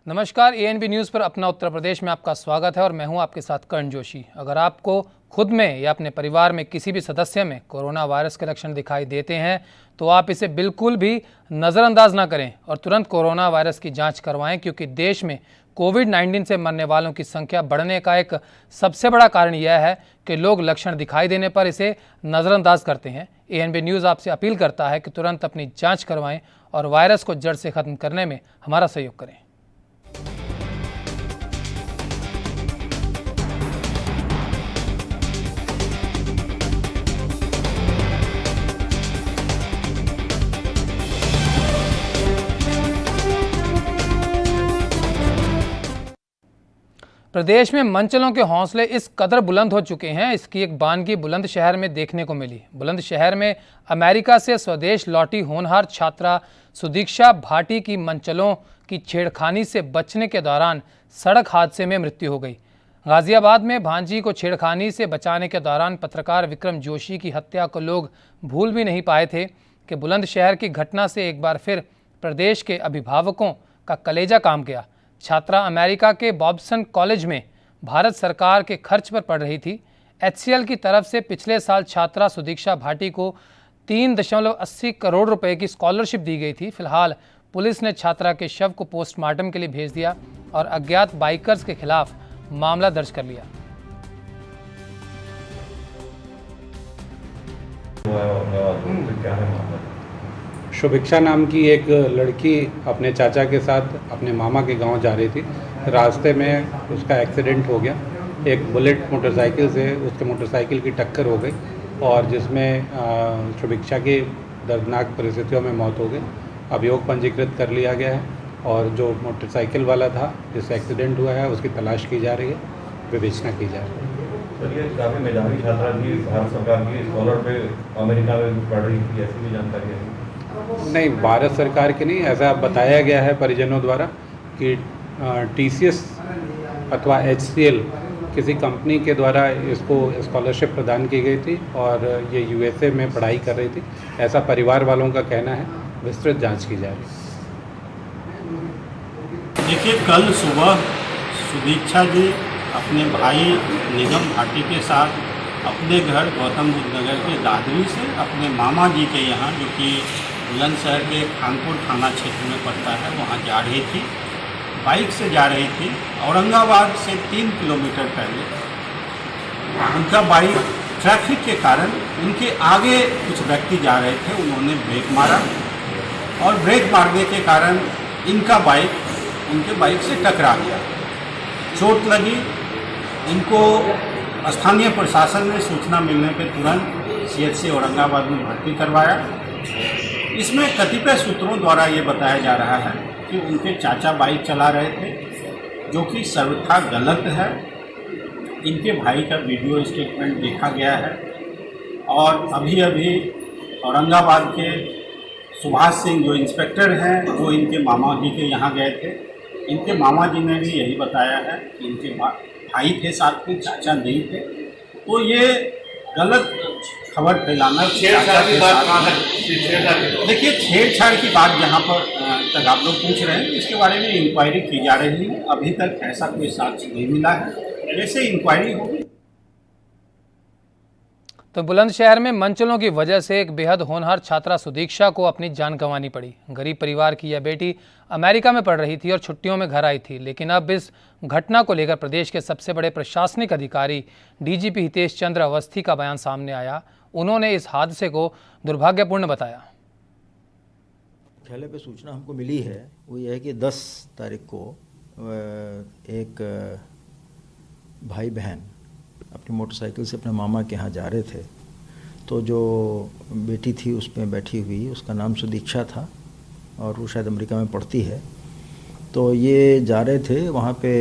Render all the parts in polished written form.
नमस्कार, ANB news पर अपना उत्तर प्रदेश में आपका स्वागत है और मैं हूं आपके साथ कर्ण जोशी। अगर आपको खुद में या अपने परिवार में किसी भी सदस्य में कोरोना वायरस के लक्षण दिखाई देते हैं तो आप इसे बिल्कुल भी नज़रअंदाज ना करें और तुरंत कोरोना वायरस की जांच करवाएं, क्योंकि देश में कोविड-19 से मरने वालों की संख्या बढ़ने का एक सबसे बड़ा कारण यह है कि लोग लक्षण दिखाई देने पर इसे नज़रअंदाज करते हैं। एएनबी न्यूज़ आपसे अपील करता है कि तुरंत अपनी जाँच करवाएँ और वायरस को जड़ से ख़त्म करने में हमारा सहयोग करें। प्रदेश में मनचलों के हौसले इस कदर बुलंद हो चुके हैं, इसकी एक बानगी बुलंदशहर में देखने को मिली। बुलंदशहर में अमेरिका से स्वदेश लौटी होनहार छात्रा सुदीक्षा भाटी की मनचलों की छेड़खानी से बचने के दौरान सड़क हादसे में मृत्यु हो गई। गाजियाबाद में भांजी को छेड़खानी से बचाने के दौरान पत्रकार विक्रम जोशी की हत्या को लोग भूल भी नहीं पाए थे कि बुलंदशहर की घटना से एक बार फिर प्रदेश के अभिभावकों का कलेजा काम गया। छात्रा अमेरिका के बॉब्सन कॉलेज में भारत सरकार के खर्च पर पढ़ रही थी। HCL की तरफ से पिछले साल छात्रा सुदीक्षा भाटी को 3.80 करोड़ रुपए की स्कॉलरशिप दी गई थी। फिलहाल पुलिस ने छात्रा के शव को पोस्टमार्टम के लिए भेज दिया और अज्ञात बाइकर्स के खिलाफ मामला दर्ज कर लिया। शुभिक्षा नाम की एक लड़की अपने चाचा के साथ अपने मामा के गांव जा रही थी। रास्ते में उसका एक्सीडेंट हो गया। एक बुलेट मोटरसाइकिल से उसके मोटरसाइकिल की टक्कर हो गई और जिसमें शुभिक्षा की दर्दनाक परिस्थितियों में मौत हो गई। अभियोग पंजीकृत कर लिया गया है और जो मोटरसाइकिल वाला था जिससे एक्सीडेंट हुआ है उसकी तलाश की जा रही है, विवेचना की जा रही है। सर, ये काफ़ी मेधावी छात्रा थी, भारत सरकार की स्कॉलर पे अमेरिका में पढ़ रही थी, ऐसी भी जानकारी है? नहीं, भारत सरकार की नहीं, ऐसा बताया गया है परिजनों द्वारा कि TCS अथवा HCL किसी कंपनी के द्वारा इसको स्कॉलरशिप प्रदान की गई थी और ये USA में पढ़ाई कर रही थी, ऐसा परिवार वालों का कहना है। विस्तृत जांच की जा रही है। देखिए, कल सुबह सुदीक्षा जी अपने भाई निगम भाटी के साथ अपने घर गौतम बुद्ध नगर के दादरी से अपने मामा जी के यहाँ, जो कि बुलंदशहर के खानपुर थाना क्षेत्र में पड़ता है, वहाँ जा रही थी। बाइक से जा रही थी। औरंगाबाद से 3 किलोमीटर पहले उनका बाइक ट्रैफिक के कारण उनके आगे कुछ व्यक्ति जा रहे थे, उन्होंने ब्रेक मारा और ब्रेक मारने के कारण इनका बाइक उनके बाइक से टकरा गया। चोट लगी। इनको स्थानीय प्रशासन ने सूचना मिलने पर तुरंत CHC औरंगाबाद में भर्ती करवाया। इसमें कतिपय सूत्रों द्वारा ये बताया जा रहा है कि उनके चाचा बाइक चला रहे थे, जो कि सर्वथा गलत है। इनके भाई का वीडियो स्टेटमेंट देखा गया है और अभी अभी औरंगाबाद के सुभाष सिंह जो इंस्पेक्टर हैं वो इनके मामा जी के यहाँ गए थे। इनके मामा जी ने भी यही बताया है कि इनके भाई थे साथ में, चाचा नहीं थे। तो ये गलत खबर फैलाना, छेड़छाड़ की बात कहाँ तक? देखिए, छेड़छाड़ की बात जहाँ पर तक आप लोग पूछ रहे हैं, इसके बारे में इंक्वायरी की जा रही है। अभी तक ऐसा कोई साक्ष्य नहीं मिला है, जैसे इंक्वायरी होगी। तो बुलंदशहर में मनचलों की वजह से एक बेहद होनहार छात्रा सुदीक्षा को अपनी जान गंवानी पड़ी। गरीब परिवार की यह बेटी अमेरिका में पढ़ रही थी और छुट्टियों में घर आई थी, लेकिन अब इस घटना को लेकर प्रदेश के सबसे बड़े प्रशासनिक अधिकारी DGP हितेश चंद्र अवस्थी का बयान सामने आया। उन्होंने इस हादसे को दुर्भाग्यपूर्ण बताया। मुख्यालय पे सूचना हमको मिली है वो यह है कि 10 तारीख को एक भाई बहन अपनी मोटरसाइकिल से अपने मामा के यहाँ जा रहे थे। तो जो बेटी थी उसमें बैठी हुई, उसका नाम सुदीक्षा था और वो शायद अमेरिका में पढ़ती है। तो ये जा रहे थे, वहाँ पे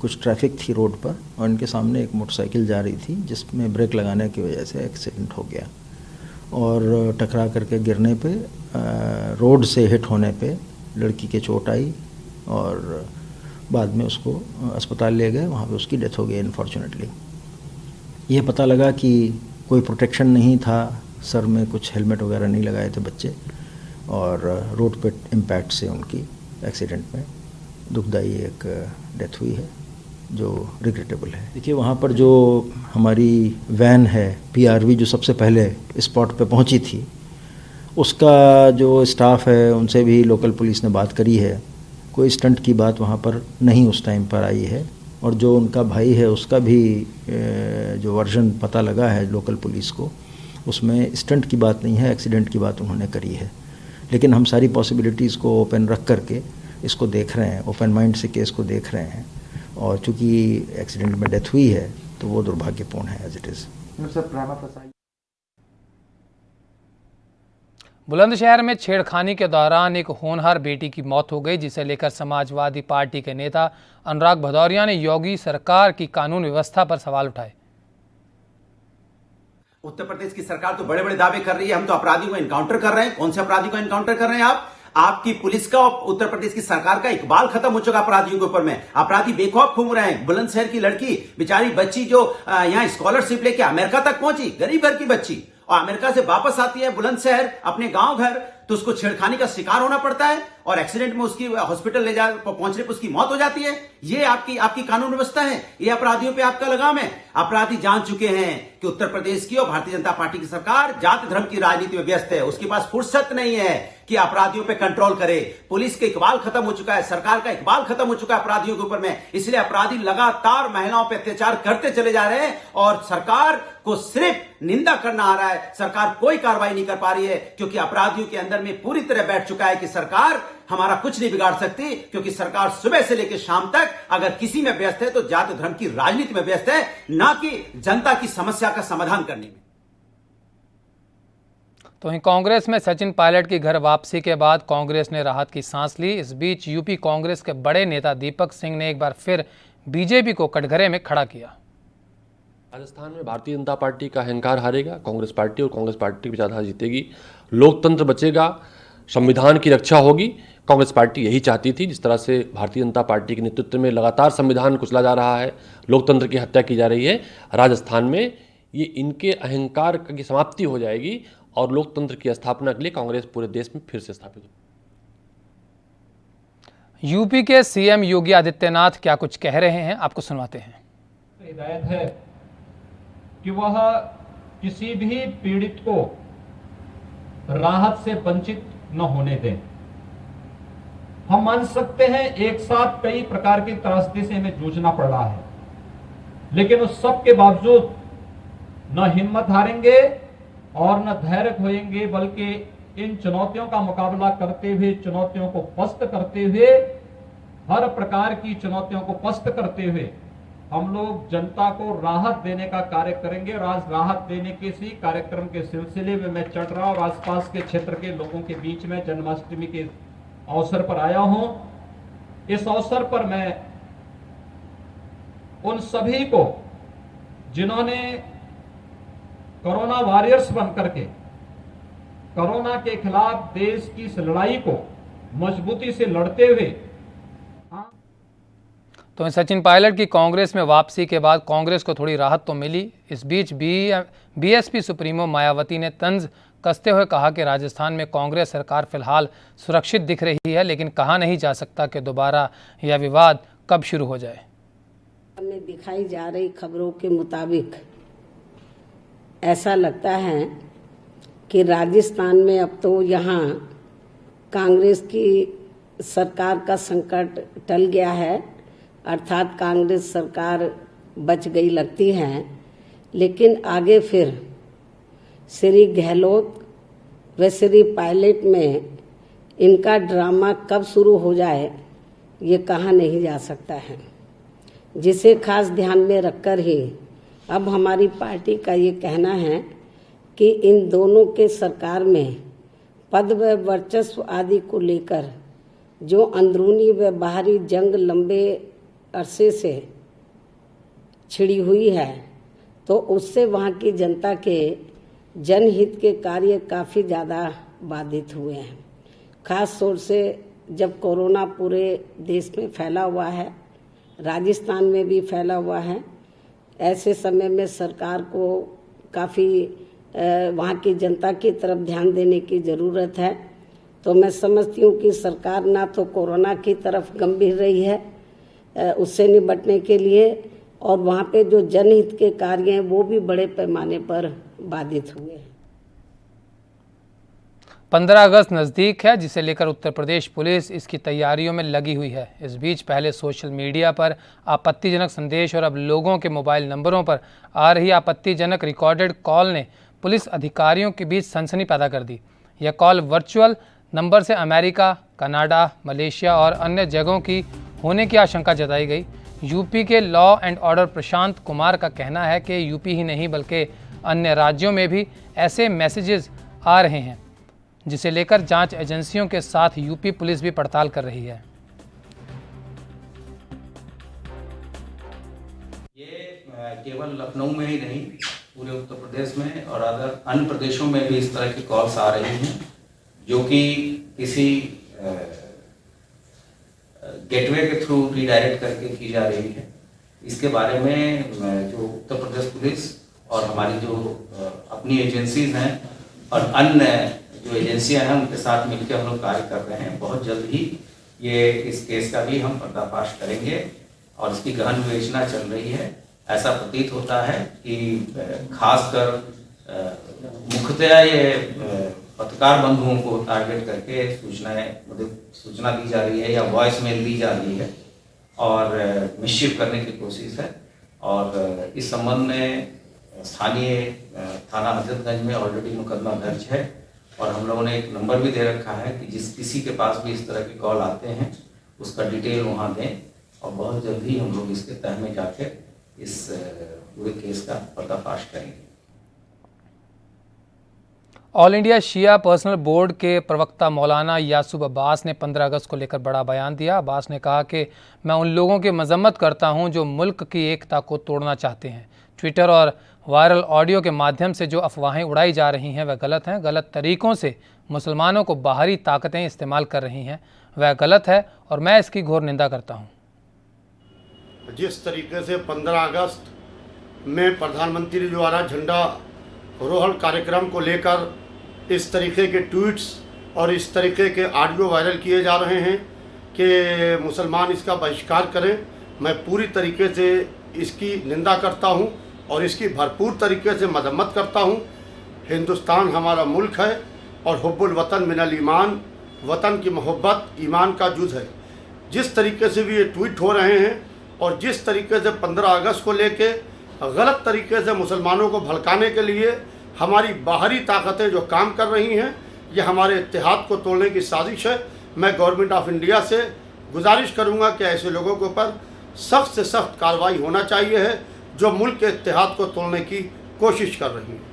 कुछ ट्रैफिक थी रोड पर और इनके सामने एक मोटरसाइकिल जा रही थी जिसमें ब्रेक लगाने की वजह से एक्सीडेंट हो गया और टकरा करके गिरने पे, रोड से हिट होने पे लड़की के चोट आई और बाद में उसको अस्पताल ले गए, वहाँ पे उसकी डेथ हो गई अनफॉर्चुनेटली। ये पता लगा कि कोई प्रोटेक्शन नहीं था, सर में कुछ हेलमेट वगैरह नहीं लगाए थे बच्चे और रोड पे इम्पैक्ट से उनकी एक्सीडेंट में दुखदाई एक डेथ हुई है जो रिग्रेटेबल है। देखिए वहाँ पर जो हमारी वैन है PRV जो सबसे पहले स्पॉट पे पहुँची थी, उसका जो स्टाफ है उनसे भी लोकल पुलिस ने बात करी है। कोई स्टंट की बात वहाँ पर नहीं उस टाइम पर आई है, और जो उनका भाई है उसका भी जो वर्जन पता लगा है लोकल पुलिस को, उसमें स्टंट की बात नहीं है, एक्सीडेंट की बात उन्होंने करी है। लेकिन हम सारी पॉसिबिलिटीज़ को ओपन रख करके इसको देख रहे हैं, ओपन माइंड से केस को देख रहे हैं, और चूँकि एक्सीडेंट में डेथ हुई है तो वो दुर्भाग्यपूर्ण है एज इट इज़। बुलंदशहर में छेड़खानी के दौरान एक होनहार बेटी की मौत हो गई, जिसे लेकर समाजवादी पार्टी के नेता अनुराग भदौरिया ने योगी सरकार की कानून व्यवस्था पर सवाल उठाए। उत्तर प्रदेश की सरकार तो बड़े बड़े दावे कर रही है, हम तो अपराधियों को एनकाउंटर कर रहे हैं। कौन से अपराधी को एनकाउंटर कर रहे हैं आप? आपकी पुलिस का और उत्तर प्रदेश की सरकार का इकबाल खत्म हो चुका अपराधियों के ऊपर में। अपराधी बेखौफ घूम रहे हैं। बुलंदशहर की लड़की, बेचारी बच्ची जो यहाँ स्कॉलरशिप लेके अमेरिका तक पहुंची, गरीब घर की बच्ची, और अमेरिका से वापस आती है बुलंदशहर अपने गांव घर, तो उसको छेड़खानी का शिकार होना पड़ता है, और एक्सीडेंट में उसकी हॉस्पिटल ले जा पहुंचने पर उसकी मौत हो जाती है। ये आपकी कानून व्यवस्था है? ये अपराधियों पे आपका लगाम है? अपराधी जान चुके हैं कि उत्तर प्रदेश की और भारतीय जनता पार्टी की सरकार जाति धर्म की राजनीति में व्यस्त है। उसके पास फुर्सत नहीं है कि अपराधियों पे कंट्रोल करे। पुलिस का इकबाल खत्म हो चुका है, सरकार का इकबाल खत्म हो चुका है अपराधियों के ऊपर में। इसलिए अपराधी लगातार महिलाओं पे अत्याचार करते चले जा रहे हैं, और सरकार को सिर्फ निंदा करना आ रहा है। सरकार कोई कार्रवाई नहीं कर पा रही है, क्योंकि अपराधियों के अंदर में पूरी तरह बैठ चुका है कि सरकार हमारा कुछ नहीं बिगाड़ सकती, क्योंकि सरकार सुबह से लेकर शाम तक अगर किसी में व्यस्त है तो जाति धर्म की राजनीति में व्यस्त है, ना कि जनता की समस्या का समाधान करने में। तो वहीं कांग्रेस में सचिन पायलट की घर वापसी के बाद कांग्रेस ने राहत की सांस ली। इस बीच यूपी कांग्रेस के बड़े नेता दीपक सिंह ने एक बार फिर बीजेपी को कटघरे में खड़ा किया। राजस्थान में भारतीय जनता पार्टी का अहंकार हारेगा, कांग्रेस पार्टी, और कांग्रेस पार्टी विचारधारा जीतेगी। लोकतंत्र बचेगा, संविधान की रक्षा होगी। कांग्रेस पार्टी यही चाहती थी। जिस तरह से भारतीय जनता पार्टी के नेतृत्व में लगातार संविधान कुचला जा रहा है, लोकतंत्र की हत्या की जा रही है, राजस्थान में ये इनके अहंकार की समाप्ति हो जाएगी और लोकतंत्र की स्थापना के लिए कांग्रेस पूरे देश में फिर से स्थापित होगी। यूपी के सीएम योगी आदित्यनाथ क्या कुछ कह रहे हैं, आपको सुनवाते हैं। हिदायत है कि वह किसी भी पीड़ित को राहत से वंचित न होने दें। हम मान सकते हैं एक साथ कई प्रकार की त्रासदी से हमें जूझना पड़ रहा है, लेकिन उस सब के बावजूद न हिम्मत हारेंगे और न धैर्य खोएंगे, बल्कि इन चुनौतियों का मुकाबला करते हुए, चुनौतियों को पस्त करते हुए, हर प्रकार की चुनौतियों को पस्त करते हुए हम लोग जनता को राहत देने का कार्य करेंगे। और आज राहत देने के इसी कार्यक्रम के सिलसिले में मैं चटरा और आसपास के क्षेत्र के लोगों के बीच में जन्माष्टमी के अवसर पर आया हूं। इस अवसर पर मैं उन सभी को जिन्होंने कोरोना वॉरियर्स बनकर के कोरोना के खिलाफ देश की इस लड़ाई को मजबूती से लड़ते हुए, तो सचिन पायलट की कांग्रेस में वापसी के बाद कांग्रेस को थोड़ी राहत तो मिली। इस बीच बीएसपी सुप्रीमो मायावती ने तंज कसते हुए कहा कि राजस्थान में कांग्रेस सरकार फिलहाल सुरक्षित दिख रही है, लेकिन कहा नहीं जा सकता कि दोबारा यह विवाद कब शुरू हो जाए। में दिखाई जा रही खबरों के मुताबिक ऐसा लगता है कि राजस्थान में अब तो यहाँ कांग्रेस की सरकार का संकट टल गया है, अर्थात कांग्रेस सरकार बच गई लगती है। लेकिन आगे फिर श्री गहलोत व श्री पायलट में इनका ड्रामा कब शुरू हो जाए ये कहा नहीं जा सकता है, जिसे खास ध्यान में रखकर ही अब हमारी पार्टी का ये कहना है कि इन दोनों के सरकार में पद व वर्चस्व आदि को लेकर जो अंदरूनी व बाहरी जंग लंबे अरसे से छिड़ी हुई है, तो उससे वहाँ की जनता के जनहित के कार्य काफ़ी ज़्यादा बाधित हुए हैं। खास तौर से जब कोरोना पूरे देश में फैला हुआ है, राजस्थान में भी फैला हुआ है, ऐसे समय में सरकार को काफ़ी वहाँ की जनता की तरफ ध्यान देने की ज़रूरत है। तो मैं समझती हूँ कि सरकार ना तो कोरोना की तरफ गंभीर रही है उससे निपटने के लिए, और वहाँ पे जो जनहित के कार्य हैं वो भी बड़े पैमाने पर बाधित हुए हैं। 15 अगस्त नज़दीक है, जिसे लेकर उत्तर प्रदेश पुलिस इसकी तैयारियों में लगी हुई है। इस बीच पहले सोशल मीडिया पर आपत्तिजनक संदेश और अब लोगों के मोबाइल नंबरों पर आ रही आपत्तिजनक रिकॉर्डेड कॉल ने पुलिस अधिकारियों के बीच सनसनी पैदा कर दी। यह कॉल वर्चुअल नंबर से अमेरिका, कनाडा, मलेशिया और अन्य जगहों की होने की आशंका जताई गई। यूपी के law and order Prashant Kumar का कहना है कि यूपी ही नहीं बल्कि अन्य राज्यों में भी ऐसे मैसेजेस आ रहे हैं, जिसे लेकर जांच एजेंसियों के साथ यूपी पुलिस भी पड़ताल कर रही है। ये केवल लखनऊ में ही नहीं, पूरे उत्तर प्रदेश में और अदर अन्य प्रदेशों में भी इस तरह की कॉल्स आ रही हैं, जो कि किसी गेटवे के थ्रू रीडायरेक्ट करके की जा रही है। इसके बारे में जो उत्तर प्रदेश पुलिस और हमारी जो अपनी एजेंसीज हैं और अन्य जो एजेंसियां हैं उनके साथ मिलकर हम लोग कार्य कर रहे हैं। बहुत जल्द ही ये इस केस का भी हम पर्दाफाश करेंगे और इसकी गहन विवेचना चल रही है। ऐसा प्रतीत होता है कि खासकर मुख्यतया ये पत्रकार बंधुओं को टारगेट करके सूचना दी जा रही है या वॉइस मेल दी जा रही है और मिसचिफ करने की कोशिश है। और इस संबंध में स्थानीय थाना हजरतगंज में ऑलरेडी मुकदमा दर्ज है और हम लोगों ने एक नंबर भी दे रखा है कि जिस किसी के पास भी इस तरह के कॉल आते हैं उसका डिटेल वहाँ दें और बहुत जल्द ही हम लोग इसके तह में जाकर इस पूरे केस का पर्दाफाश करेंगे। ऑल इंडिया शिया पर्सनल बोर्ड के प्रवक्ता मौलाना यासूब अब्बास ने 15 अगस्त को लेकर बड़ा बयान दिया। अब्बास ने कहा कि मैं उन लोगों की मजम्मत करता हूं जो मुल्क की एकता को तोड़ना चाहते हैं। ट्विटर और वायरल ऑडियो के माध्यम से जो अफवाहें उड़ाई जा रही हैं वह गलत हैं। गलत तरीक़ों से मुसलमानों को बाहरी ताकतें इस्तेमाल कर रही हैं, वह गलत है और मैं इसकी घोर निंदा करता हूँ। जिस तरीके से 15 अगस्त में प्रधानमंत्री द्वारा झंडा रोहण कार्यक्रम को लेकर इस तरीके के ट्वीट्स और इस तरीके के ऑडियो वायरल किए जा रहे हैं कि मुसलमान इसका बहिष्कार करें, मैं पूरी तरीके से इसकी निंदा करता हूं और इसकी भरपूर तरीके से मजम्मत करता हूं। हिंदुस्तान हमारा मुल्क है और हुब्बुल वतन मिनल ईमान, वतन की मोहब्बत ईमान का जुज़ है। जिस तरीके से भी ये ट्वीट हो रहे हैं और जिस तरीके से 15 अगस्त को लेके गलत तरीके से मुसलमानों को भड़काने के लिए हमारी बाहरी ताकतें जो काम कर रही हैं, ये हमारे इत्तेहाद को तोड़ने की साजिश है। मैं गवर्नमेंट ऑफ इंडिया से गुजारिश करूंगा कि ऐसे लोगों के ऊपर सख्त से सख्त कार्रवाई होना चाहिए है जो मुल्क के इत्तेहाद को तोड़ने की कोशिश कर रही हैं।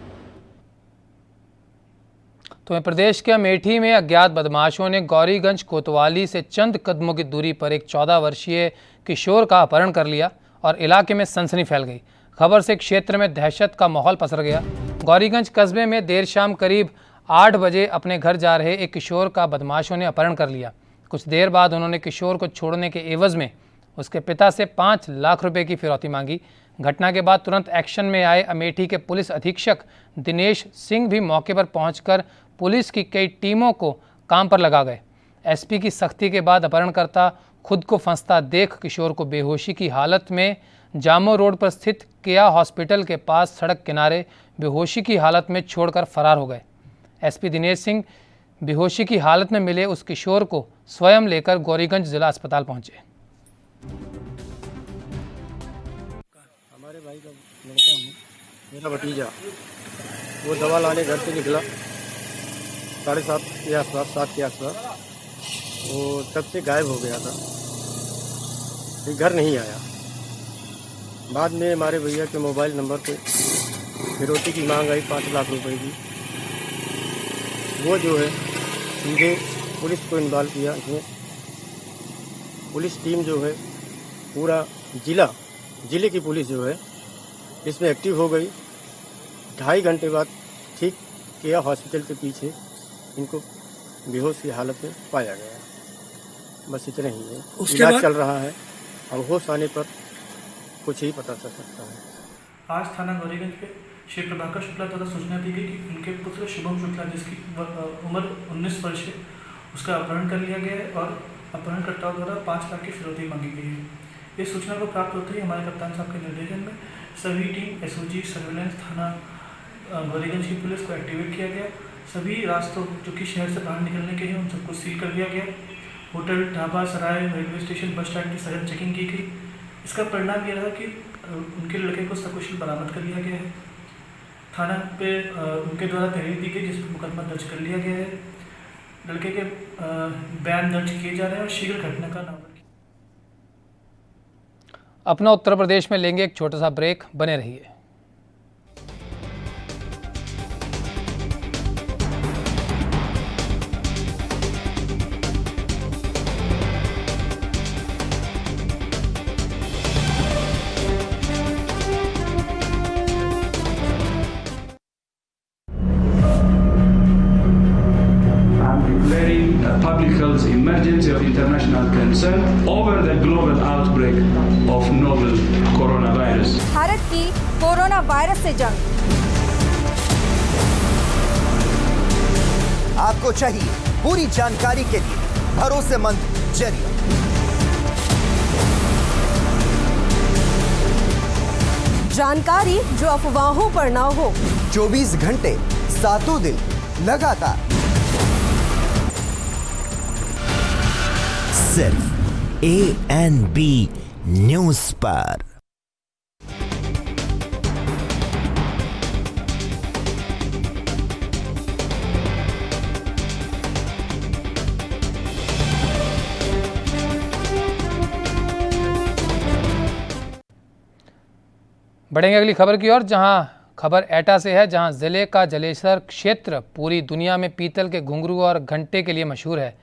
तो प्रदेश के अमेठी में अज्ञात बदमाशों ने गौरीगंज कोतवाली से चंद कदमों की दूरी पर एक 14 वर्षीय किशोर का अपहरण कर लिया और इलाके में सनसनी फैल गई। खबर से क्षेत्र में दहशत का माहौल पसर गया। गौरीगंज कस्बे में देर शाम करीब 8 बजे अपने घर जा रहे एक किशोर का बदमाशों ने अपहरण कर लिया। कुछ देर बाद उन्होंने किशोर को छोड़ने के एवज में उसके पिता से 5 लाख रुपए की फिरौती मांगी। घटना के बाद तुरंत एक्शन में आए अमेठी के पुलिस अधीक्षक दिनेश सिंह भी मौके पर पहुंचकर पुलिस की कई टीमों को काम पर लगा गए। एसपी की सख्ती के बाद अपहरणकर्ता खुद को फंसता देख किशोर को बेहोशी की हालत में जामो रोड पर स्थित किया हॉस्पिटल के पास सड़क किनारे बेहोशी की हालत में छोड़कर फरार हो गए। एसपी दिनेश सिंह बेहोशी की हालत में मिले उस किशोर को स्वयं लेकर गौरीगंज जिला अस्पताल पहुंचे। हमारे भाई का लड़का हूँ, मेरा भतीजा, वो दवा लाने घर से निकला 7:30 के आसपास, 7 के आसपास। वो तब से गायब हो गया था, फिर घर नहीं आया। बाद में हमारे भैया के मोबाइल नंबर पे फिरौती की मांग आई 5 लाख रुपए की। वो जो है सीधे पुलिस को इन्वॉल्व किया इसमें। पुलिस टीम जो है पूरा जिले की पुलिस जो है इसमें एक्टिव हो गई। 2.5 घंटे बाद ठीक किया हॉस्पिटल के पीछे इनको बेहोश की हालत में पाया गया। बस इतना ही है, इलाज चल रहा है और होश आने पर कुछ ही पता चल सकता है। आज थाना गौरीगंज के श्री प्रभाकर शुक्ला द्वारा सूचना दी गई कि उनके पुत्र शुभम शुक्ला, जिसकी उम्र 19 वर्ष है उसका अपहरण कर लिया गया है और अपहरणकर्ताओं द्वारा 5 लाख की फिरौती मांगी गई है। इस सूचना को प्राप्त होते ही हमारे कप्तान साहब के निर्देशन में सभी टीम एसओजी सर्विलेंस थाना गौरीगंज की पुलिस को एक्टिवेट किया गया। सभी रास्तों जो कि शहर से बाहर निकलने के हैं उन सबको सील कर दिया गया। होटल, ढाबा, सराय, रेलवे स्टेशन, बस स्टैंड की सघन चेकिंग की गई। इसका परिणाम ये रहा कि उनके लड़के को सकुशल बरामद कर लिया गया है। थाना पे उनके द्वारा तहरीर दी गई जिसमें मुकदमा दर्ज कर लिया गया है। लड़के के बयान दर्ज किए जा रहे हैं और शीघ्र घटना का नाम। अपना उत्तर प्रदेश में लेंगे एक छोटा सा ब्रेक, बने रहिए। Public health emergency of international concern over the global outbreak of novel coronavirus. Bharat की कोरोना वायरस से जंग। आपको चाहिए पूरी जानकारी के लिए भरोसेमंद जरिया। जानकारी जो अफवाहों पर ना हो। 24 घंटे 7 दिन लगातार सिर्फ ANB न्यूज पर। बढ़ेंगे अगली खबर की ओर, जहां खबर एटा से है, जहां जिले का जलेसर क्षेत्र पूरी दुनिया में पीतल के घुंघरू और घंटे के लिए मशहूर है।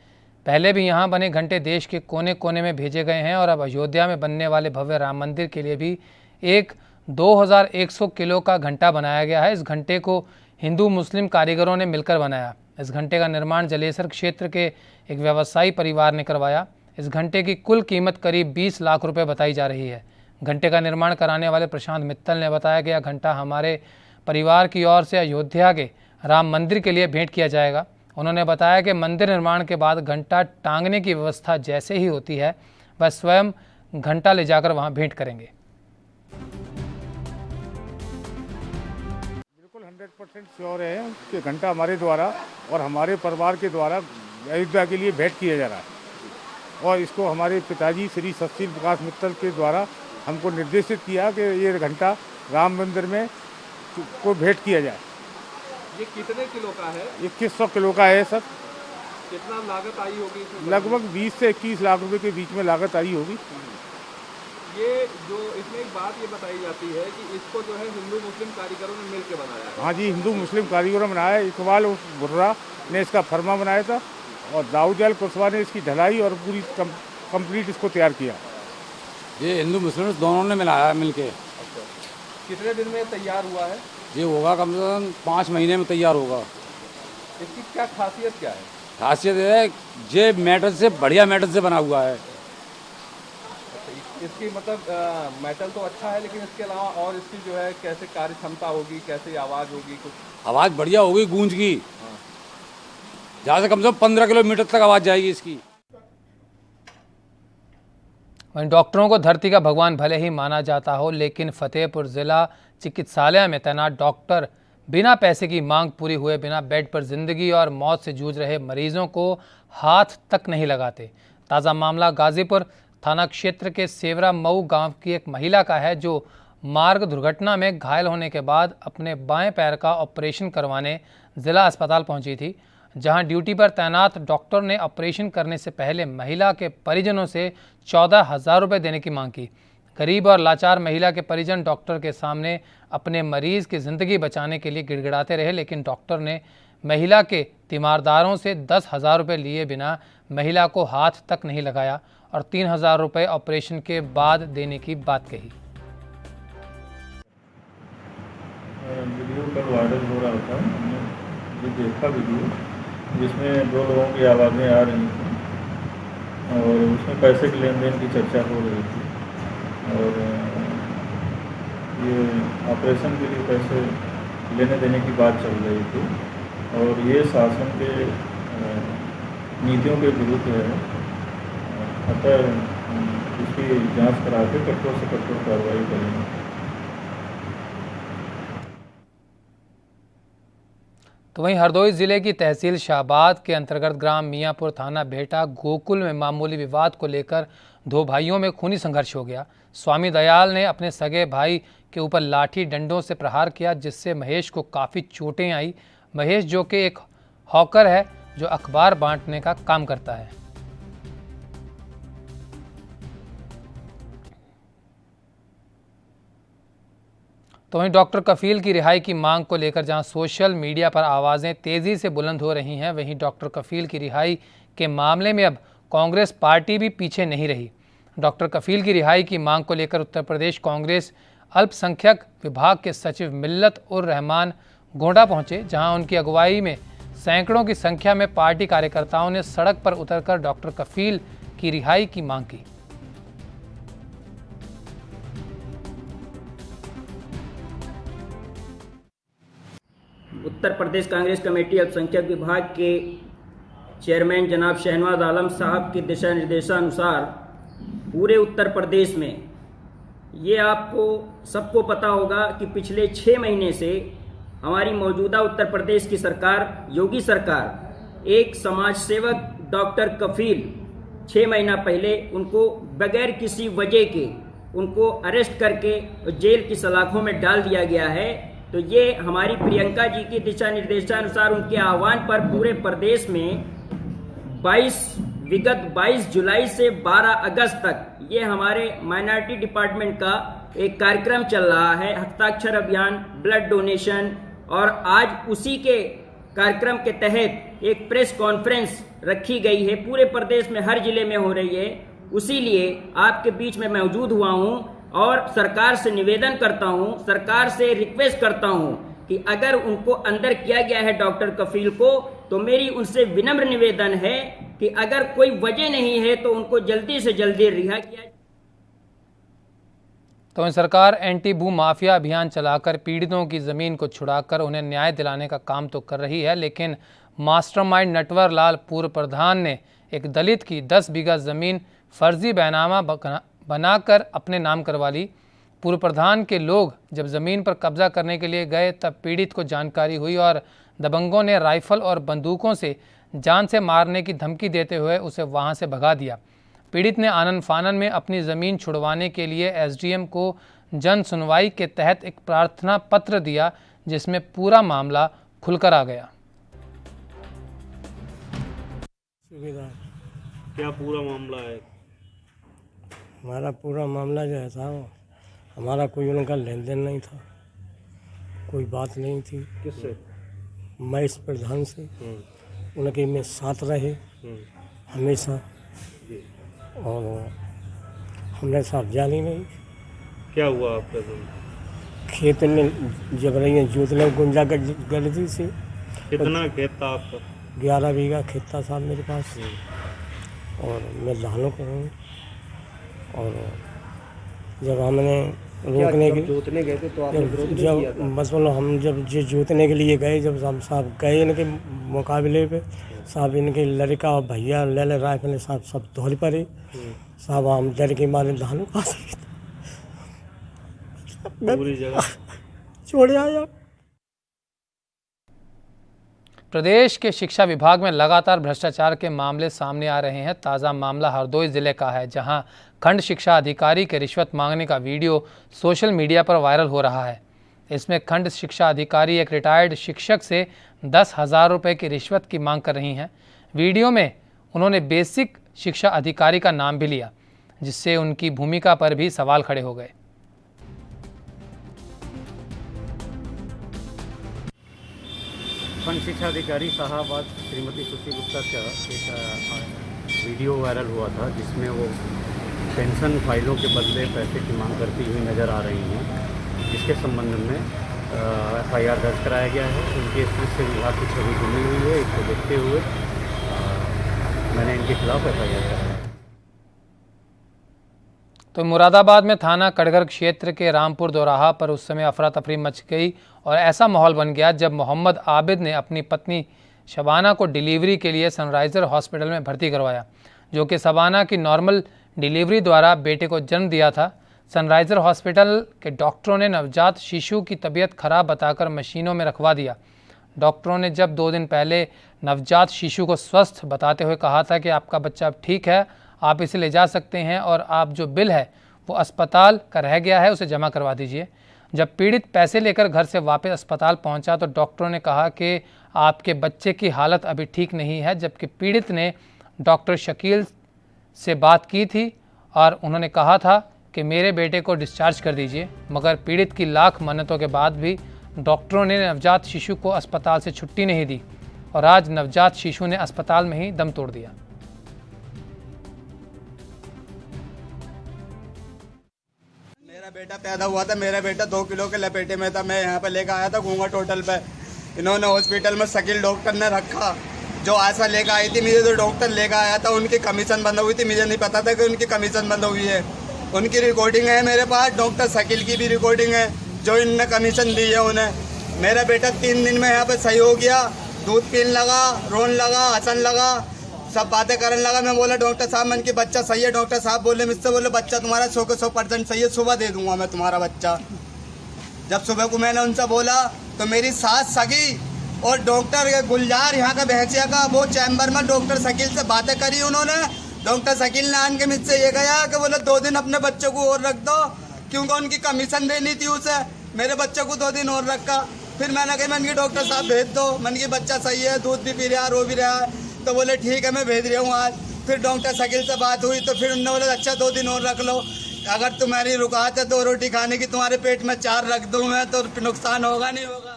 पहले भी यहां बने घंटे देश के कोने कोने में भेजे गए हैं और अब अयोध्या में बनने वाले भव्य राम मंदिर के लिए भी एक 2100 किलो का घंटा बनाया गया है। इस घंटे को हिंदू मुस्लिम कारीगरों ने मिलकर बनाया। इस घंटे का निर्माण जलेसर क्षेत्र के एक व्यवसायी परिवार ने करवाया। इस घंटे की कुल कीमत करीब 20 लाख रुपए बताई जा रही है। घंटे का निर्माण कराने वाले प्रशांत मित्तल ने बताया कि यह घंटा हमारे परिवार की ओर से अयोध्या के राम मंदिर के लिए भेंट किया जाएगा। उन्होंने बताया कि मंदिर निर्माण के बाद घंटा टांगने की व्यवस्था जैसे ही होती है वह स्वयं घंटा ले जाकर वहां भेंट करेंगे। बिल्कुल 100% श्योर है कि घंटा हमारे द्वारा और हमारे परिवार के द्वारा अयोध्या के लिए भेंट किया जा रहा है और इसको हमारे पिताजी श्री सतशील प्रकाश मित्तल के द्वारा हमको निर्देशित किया कि ये घंटा राम मंदिर में को भेंट किया जाए। ये कितने किलो का है? 2100 किलो का है सर। कितना लागत आई होगी? लगभग 20 से 21 लाख रुपए के बीच में लागत आई होगी। ये जो इसमें एक बात ये बताई जाती है कि इसको जो है हिंदू मुस्लिम कारीगरों ने मिलकर बनाया है। हाँ जी, हिंदू मुस्लिम कारीगरों ने बनाया है। इकबाल उस बुर्रा ने इसका फरमा बनाया था और दाऊदयाल कुशवाहा ने इसकी ढलाई और पूरी कंप्लीट इसको तैयार किया। ये हिंदू मुस्लिम दोनों ने मिलाया मिलके। अच्छा, कितने दिन में तैयार हुआ है? ये होगा कम से कम 5 महीने में तैयार होगा। इसकी क्या खासियत क्या है? खासियत है ये मेटल से, बढ़िया मेटल से बना हुआ है। इसकी मतलब मेटल तो अच्छा है, लेकिन इसके अलावा और इसकी जो है कैसे कार्य क्षमता होगी, कैसे आवाज़ होगी? कुछ आवाज़ बढ़िया होगी, गूंज की। जहाँ से कम 15 किलोमीटर तक आवाज़ जाएगी इसकी। वहीं डॉक्टरों को धरती का भगवान भले ही माना जाता हो, लेकिन फतेहपुर जिला चिकित्सालय में तैनात डॉक्टर बिना पैसे की मांग पूरी हुए बिना बेड पर जिंदगी और मौत से जूझ रहे मरीजों को हाथ तक नहीं लगाते। ताज़ा मामला गाजीपुर थाना क्षेत्र के सेवरा मऊ गांव की एक महिला का है, जो मार्ग दुर्घटना में घायल होने के बाद अपने बाएं पैर का ऑपरेशन करवाने जिला अस्पताल पहुंची थी, जहां ड्यूटी पर तैनात डॉक्टर ने ऑपरेशन करने से पहले महिला के परिजनों से 14,000 रुपये देने की मांग की। गरीब और लाचार महिला के परिजन डॉक्टर के सामने अपने मरीज की ज़िंदगी बचाने के लिए गिड़गिड़ाते रहे, लेकिन डॉक्टर ने महिला के तीमारदारों से 10,000 रुपये लिए बिना महिला को हाथ तक नहीं लगाया और 3,000 रुपये ऑपरेशन के बाद देने की बात कही। वीडियो कल वायरल हो रहा था, हमने ये देखा वीडियो जिसमें 2 लोगों की आवाज़ें आ रही थी और उसमें पैसे के लेन देन की चर्चा हो रही थी और ये ऑपरेशन के लिए पैसे लेने देने की बात चल रही थी और ये शासन के नीतियों के विरुद्ध है। अतः इसकी जांच करा के कठोर से कठोर कार्रवाई करेंगे। तो वहीं हरदोई जिले की तहसील शाहबाद के अंतर्गत ग्राम मियाँपुर थाना भेटा गोकुल में मामूली विवाद को लेकर दो भाइयों में खूनी संघर्ष हो गया। स्वामी दयाल ने अपने सगे भाई के ऊपर लाठी डंडों से प्रहार किया, जिससे महेश को काफ़ी चोटें आई। महेश जो कि एक हॉकर है जो अखबार बांटने का काम करता है। तो वहीं डॉक्टर कफील की रिहाई की मांग को लेकर जहां सोशल मीडिया पर आवाज़ें तेज़ी से बुलंद हो रही हैं, वहीं डॉक्टर कफील की रिहाई के मामले में अब कांग्रेस पार्टी भी पीछे नहीं रही। डॉक्टर कफील की रिहाई की मांग को लेकर उत्तर प्रदेश कांग्रेस अल्पसंख्यक विभाग के सचिव मिल्लत उर रहमान गोंडा पहुंचे, जहां उनकी अगुवाई में सैकड़ों की संख्या में पार्टी कार्यकर्ताओं ने सड़क पर उतरकर डॉक्टर कफील की रिहाई की मांग की। उत्तर प्रदेश कांग्रेस कमेटी अल्पसंख्यक विभाग के चेयरमैन जनाब शहनवाज आलम साहब के दिशा निर्देशानुसार पूरे उत्तर प्रदेश में ये आपको सबको पता होगा कि पिछले 6 महीने से हमारी मौजूदा उत्तर प्रदेश की सरकार, योगी सरकार, एक समाज सेवक डॉक्टर कफील 6 महीना पहले उनको बगैर किसी वजह के उनको अरेस्ट करके जेल की सलाखों में डाल दिया गया है। तो ये हमारी प्रियंका जी के दिशा निर्देशानुसार उनके आह्वान पर पूरे प्रदेश में विगत 22 जुलाई से 12 अगस्त तक ये हमारे माइनॉरिटी डिपार्टमेंट का एक कार्यक्रम चल रहा है, हस्ताक्षर अभियान, ब्लड डोनेशन, और आज उसी के कार्यक्रम के तहत एक प्रेस कॉन्फ्रेंस रखी गई है, पूरे प्रदेश में हर जिले में हो रही है। उसी लिए आपके बीच में मौजूद हुआ हूं और सरकार से निवेदन करता हूं, सरकार से रिक्वेस्ट करता हूं कि अगर उनको अंदर किया गया है डॉक्टर कफील को, तो मेरी उनसे विनम्र निवेदन है कि अगर कोई वजह नहीं है तो उनको जल्दी से जल्दी रिहा किया। तो सरकार एंटी भू माफिया अभियान चलाकर पीड़ितों की ज़मीन को छुड़ाकर उन्हें न्याय दिलाने का काम तो कर रही है, लेकिन मास्टरमाइंड नटवर लाल पूर्व प्रधान ने एक दलित की 10 बीघा ज़मीन फर्जी बैनामा बनाकर अपने नाम करवा ली। पूर्व प्रधान के लोग जब ज़मीन पर कब्जा करने के लिए गए तब पीड़ित को जानकारी हुई और दबंगों ने राइफल और बंदूकों से जान से मारने की धमकी देते हुए उसे वहां से भगा दिया। पीड़ित ने आनन फानन में अपनी ज़मीन छुड़वाने के लिए एसडीएम को जन सुनवाई के तहत एक प्रार्थना पत्र दिया, जिसमें पूरा मामला खुलकर आ गया। क्या पूरा मामला है? हमारा पूरा मामला जो है साहब, हमारा कोई उनका लेन देन नहीं था, कोई बात नहीं थी। किससे? मैं इस प्रधान से उनके में साथ रहे हमेशा, और हमने साथ जानी नहीं। क्या हुआ आपका? खेत में जब रही जोतने गुंजा गलती से। कितना खेत था आपका? 11 बीघा खेत था साहब मेरे पास, और मैं धानों को हूँ। और जब हमने रोकने के जोतने गए थे तो आपने जब मतलब हम जब जोतने के लिए गए, जब हम साहब गए इनके मुकाबले पे, साहब इनके लड़का और भैया ले राइफल साहब सब दौड़ पड़े साहब, हम डर के मारे धानों खा पूरी जगह छोड़ आया। प्रदेश के शिक्षा विभाग में लगातार भ्रष्टाचार के मामले सामने आ रहे हैं। ताज़ा मामला हरदोई जिले का है, जहां खंड शिक्षा अधिकारी के रिश्वत मांगने का वीडियो सोशल मीडिया पर वायरल हो रहा है। इसमें खंड शिक्षा अधिकारी एक रिटायर्ड शिक्षक से 10,000 रुपये की रिश्वत की मांग कर रही हैं। वीडियो में उन्होंने बेसिक शिक्षा अधिकारी का नाम भी लिया, जिससे उनकी भूमिका पर भी सवाल खड़े हो गए। खंड शिक्षा अधिकारी साहब आज श्रीमती सुश्री गुप्ता का एक वीडियो वायरल हुआ था, जिसमें वो पेंशन फाइलों के बदले पैसे की मांग करती हुई नज़र आ रही हैं, जिसके संबंध में FIR दर्ज कराया गया है। उनके इससे विभाग की छवि गुमी हुई है, इसको देखते हुए मैंने इनके खिलाफ FIR कराया। तो मुरादाबाद में थाना कड़गर क्षेत्र के रामपुर दोराहा पर उस समय अफरा तफरी मच गई और ऐसा माहौल बन गया जब मोहम्मद आबिद ने अपनी पत्नी शबाना को डिलीवरी के लिए सनराइज़र हॉस्पिटल में भर्ती करवाया, जो कि शबाना की नॉर्मल डिलीवरी द्वारा बेटे को जन्म दिया था। सनराइज़र हॉस्पिटल के डॉक्टरों ने नवजात शिशु की तबीयत खराब बताकर मशीनों में रखवा दिया। डॉक्टरों ने जब 2 दिन पहले नवजात शिशु को स्वस्थ बताते हुए कहा था कि आपका बच्चा अब ठीक है, आप इसे ले जा सकते हैं और आप जो बिल है वो अस्पताल का रह गया है उसे जमा करवा दीजिए। जब पीड़ित पैसे लेकर घर से वापस अस्पताल पहुंचा तो डॉक्टरों ने कहा कि आपके बच्चे की हालत अभी ठीक नहीं है, जबकि पीड़ित ने डॉक्टर शकील से बात की थी और उन्होंने कहा था कि मेरे बेटे को डिस्चार्ज कर दीजिए, मगर पीड़ित की लाख मन्नतों के बाद भी डॉक्टरों ने नवजात शिशु को अस्पताल से छुट्टी नहीं दी और आज नवजात शिशु ने अस्पताल में ही दम तोड़ दिया। मेरा बेटा पैदा हुआ था, मेरा बेटा 2 किलो के लपेटे में था। मैं यहाँ पे लेकर आया था घूंगा टोटल पे। इन्होंने हॉस्पिटल में शकील डॉक्टर ने रखा, जो आशा लेकर आई थी, मुझे जो डॉक्टर लेकर आया था उनकी कमीशन बंद हुई थी। मुझे नहीं पता था कि उनकी कमीशन बंद हुई है। उनकी रिकॉर्डिंग है मेरे पास, डॉक्टर शकील की भी रिकॉर्डिंग है जो इनने कमीशन दी है उन्हें। मेरा बेटा 3 दिन में यहाँ पे सही हो गया, दूध पीने लगा, रोन लगा, हंसन लगा, सब बातें करने लगा। मैं बोला डॉक्टर साहब मन की बच्चा सही है। डॉक्टर साहब बोले मुझसे, बोले बच्चा तुम्हारा 100 के 100% सही है, सुबह दे दूंगा मैं तुम्हारा बच्चा। जब सुबह को मैंने उनसे बोला तो मेरी सास सगी और डॉक्टर गुलजार यहाँ का भैंसिया का वो चैम्बर में डॉक्टर शकील से बातें करी उन्होंने। डॉक्टर शकील ने आन के मुझसे ये कहा कि बोले 2 दिन अपने बच्चे को और रख दो, क्योंकि उनकी कमीशन देनी थी उसे। मेरे बच्चे को 2 दिन और रखा। फिर मैंने कहा मन की डॉक्टर साहब भेज दो, मन की बच्चा सही है, दूध भी पी रहा है, रो भी रहा है। तो बोले ठीक है मैं भेज रहा हूँ आज। फिर डॉक्टर शकील से बात हुई तो फिर उन्होंने बोले अच्छा 2 दिन और रख लो, अगर तुम्हारी रुकावट है 2 रोटी खाने की, तुम्हारे पेट में 4 रख दूँ मैं तो नुकसान होगा नहीं होगा।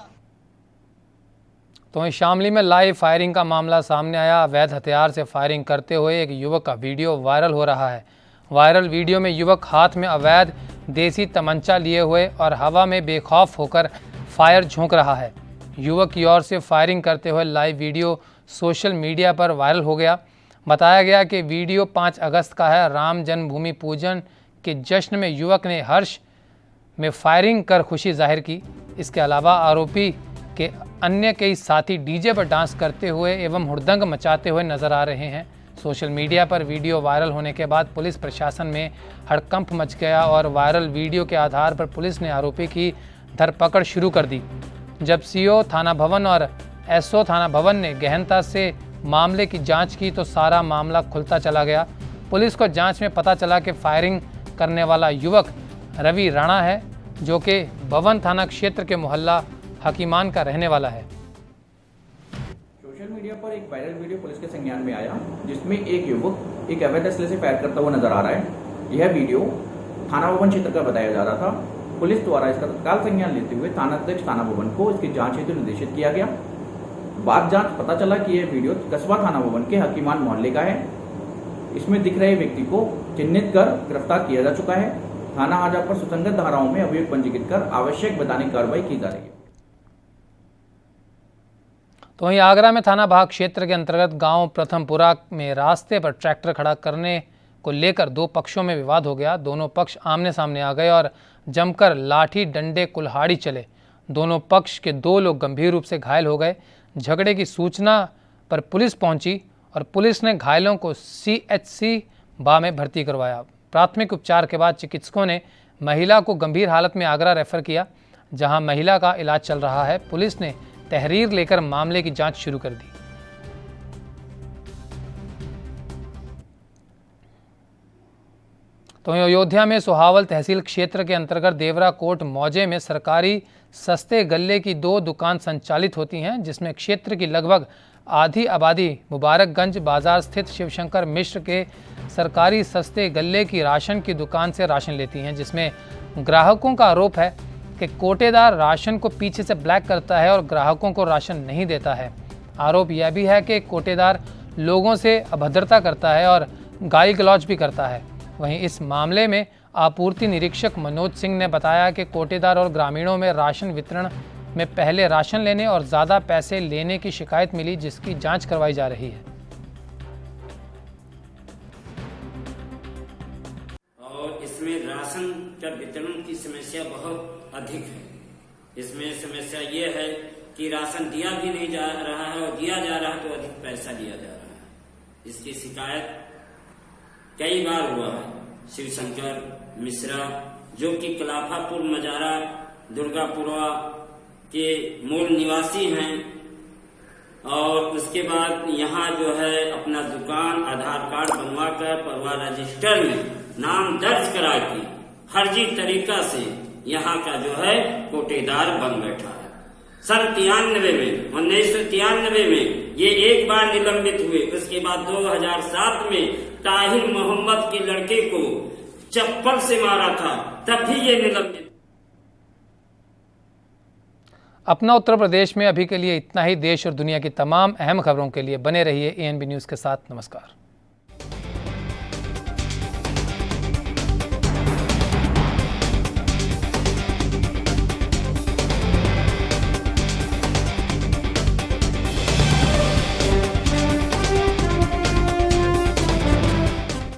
तो शामली में लाइव फायरिंग का मामला सामने आया। अवैध हथियार से फायरिंग करते हुए एक युवक का वीडियो वायरल हो रहा है। वायरल वीडियो में युवक हाथ में अवैध देसी तमंचा लिए हुए और हवा में बेखौफ होकर फायर झोंक रहा है। युवक की ओर से फायरिंग करते हुए लाइव वीडियो सोशल मीडिया पर वायरल हो गया। बताया गया कि वीडियो 5 अगस्त का है। राम जन्मभूमि पूजन के जश्न में युवक ने हर्ष में फायरिंग कर खुशी जाहिर की। इसके अलावा आरोपी के अन्य कई साथी डीजे पर डांस करते हुए एवं हुड़दंग मचाते हुए नजर आ रहे हैं। सोशल मीडिया पर वीडियो वायरल होने के बाद पुलिस प्रशासन में हड़कंप मच गया और वायरल वीडियो के आधार पर पुलिस ने आरोपी की धरपकड़ शुरू कर दी। जब सीओ थाना भवन और एसओ थाना भवन ने गहनता से मामले की जांच की तो सारा मामला खुलता चला गया। पुलिस को जांच में पता चला कि फायरिंग करने वाला युवक रवि राणा है, जो कि भवन थाना क्षेत्र के मोहल्ला हकीमान का रहने वाला है। सोशल मीडिया पर एक वायरल वीडियो पुलिस के संज्ञान में आया, जिसमें एक युवक एक अवैध असले से फायर करता हुआ नजर आ रहा है। यह वीडियो थाना भवन क्षेत्र का बताया जा रहा था। पुलिस द्वारा इसका तत्काल संज्ञान लेते हुए थानाध्यक्ष थाना भवन को इसकी जांच हेतु निर्देशित किया गया। बाद जांच पता चला कि यह वीडियो कस्बा थाना भवन के हकीमान मोहल्ले का है। इसमें दिख रहे व्यक्ति को चिन्हित कर गिरफ्तार किया जा चुका है। थाना हाजा पर सुसंगत धाराओं में अभियोग पंजीकृत कर आवश्यक वैधानिक कार्रवाई की जा रही है। तो वहीं आगरा में थाना भाग क्षेत्र के अंतर्गत गांव प्रथमपुरा में रास्ते पर ट्रैक्टर खड़ा करने को लेकर 2 पक्षों में विवाद हो गया। दोनों पक्ष आमने सामने आ गए और जमकर लाठी डंडे कुल्हाड़ी चले। दोनों पक्ष के 2 लोग गंभीर रूप से घायल हो गए। झगड़े की सूचना पर पुलिस पहुंची और पुलिस ने घायलों को CHC बा में भर्ती करवाया। प्राथमिक उपचार के बाद चिकित्सकों ने महिला को गंभीर हालत में आगरा रेफर किया, जहां महिला का इलाज चल रहा है। पुलिस ने तहरीर लेकर मामले की जांच शुरू कर दी। तो अयोध्या में सोहावल तहसील क्षेत्र के अंतर्गत देवरा कोट मौजे में सरकारी सस्ते गल्ले की 2 दुकान संचालित होती हैं, जिसमें क्षेत्र की लगभग आधी आबादी मुबारकगंज बाजार स्थित शिवशंकर मिश्र के सरकारी सस्ते गल्ले की राशन की दुकान से राशन लेती हैं, जिसमें ग्राहकों का आरोप है कि कोटेदार राशन को पीछे से ब्लैक करता है और ग्राहकों को राशन नहीं देता है। आरोप यह भी है कि कोटेदार लोगों से अभद्रता करता है और गाली गलौज भी करता है। वहीं इस मामले में आपूर्ति निरीक्षक मनोज सिंह ने बताया कि कोटेदार और ग्रामीणों में राशन वितरण में पहले राशन लेने और ज़्यादा पैसे लेने की शिकायत मिली, जिसकी जांच करवाई जा रही है। और इसमें राशन का वितरण की समस्या बहुत अधिक है। इसमें समस्या ये है कि राशन दिया भी नहीं जा रहा है और दिया जा रहा है तो अधिक पैसा दिया जा रहा है। इसकी शिकायत कई बार हुआ है। शिवशंकर मिश्रा जो कि कलाफापुर मजारा दुर्गापुरा के मूल निवासी हैं और उसके बाद यहाँ जो है अपना दुकान आधार कार्ड बनवाकर परिवार रजिस्टर में नाम दर्ज करा के फर्जी तरीका से यहाँ का जो है कोटेदार बन बैठा है। सन 1993 में ये एक बार निलंबित हुए, उसके बाद 2007 में ताहिर मोहम्मद के लड़के को चप्पल से मारा था, तब भी ये निलंबित। अपना उत्तर प्रदेश में अभी के लिए इतना ही। देश और दुनिया की तमाम अहम खबरों के लिए बने रहिए ANB न्यूज़ के साथ। नमस्कार।